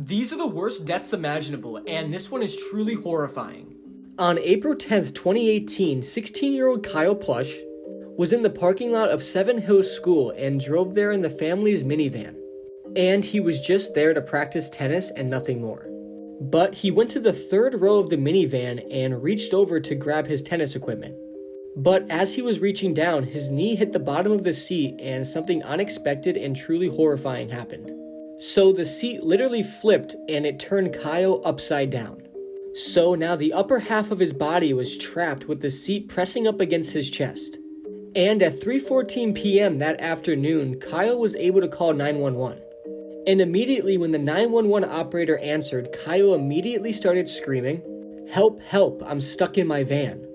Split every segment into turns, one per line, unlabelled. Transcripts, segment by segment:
These are the worst deaths imaginable, and this one is truly horrifying. On April 10th, 2018, 16-year-old Kyle Plush was in the parking lot of Seven Hills School and drove there in the family's minivan. And he was just there to practice tennis and nothing more. But he went to the third row of the minivan and reached over to grab his tennis equipment. But as he was reaching down, his knee hit the bottom of the seat and something unexpected and truly horrifying happened. So the seat literally flipped and it turned Kyle upside down. So now the upper half of his body was trapped with the seat pressing up against his chest. And at 3:14 p.m. that afternoon, Kyle was able to call 911. And immediately when the 911 operator answered, Kyle immediately started screaming, "Help, help, I'm stuck in my van."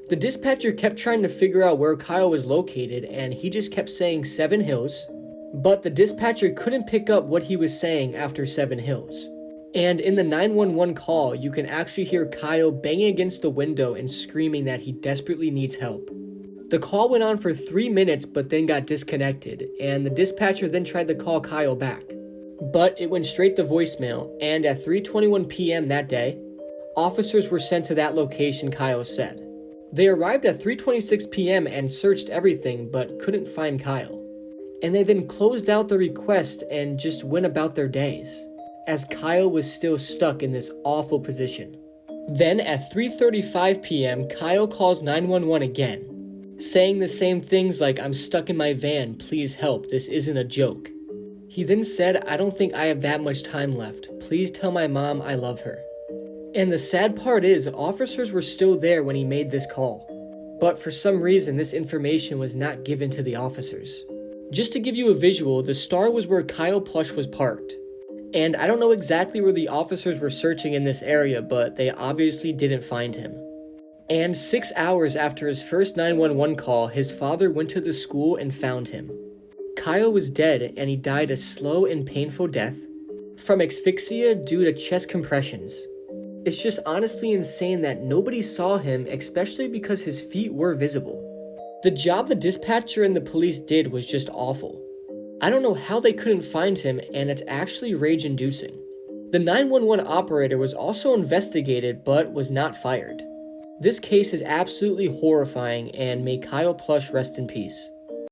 The dispatcher kept trying to figure out where Kyle was located and he just kept saying Seven Hills, but the dispatcher couldn't pick up what he was saying after Seven Hills. And in the 911 call, you can actually hear Kyle banging against the window and screaming that he desperately needs help. The call went on for 3 minutes but then got disconnected, and the dispatcher then tried to call Kyle back. But it went straight to voicemail, and at 3:21 p.m. that day, officers were sent to that location Kyle said. They arrived at 3:26 p.m. and searched everything but couldn't find Kyle. And they then closed out the request and just went about their days, as Kyle was still stuck in this awful position. Then at 3:35 p.m., Kyle calls 911 again, saying the same things like, "I'm stuck in my van, please help, this isn't a joke." He then said, "I don't think I have that much time left. Please tell my mom I love her." And the sad part is, officers were still there when he made this call. But for some reason, this information was not given to the officers. Just to give you a visual, the Star was where Kyle Plush was parked. And I don't know exactly where the officers were searching in this area, but they obviously didn't find him. And 6 hours after his first 911 call, his father went to the school and found him. Kyle was dead, and he died a slow and painful death from asphyxia due to chest compressions. It's just honestly insane that nobody saw him, especially because his feet were visible. The job the dispatcher and the police did was just awful. I don't know how they couldn't find him, and it's actually rage-inducing. The 911 operator was also investigated but was not fired. This case is absolutely horrifying, and may Kyle Plush rest in peace.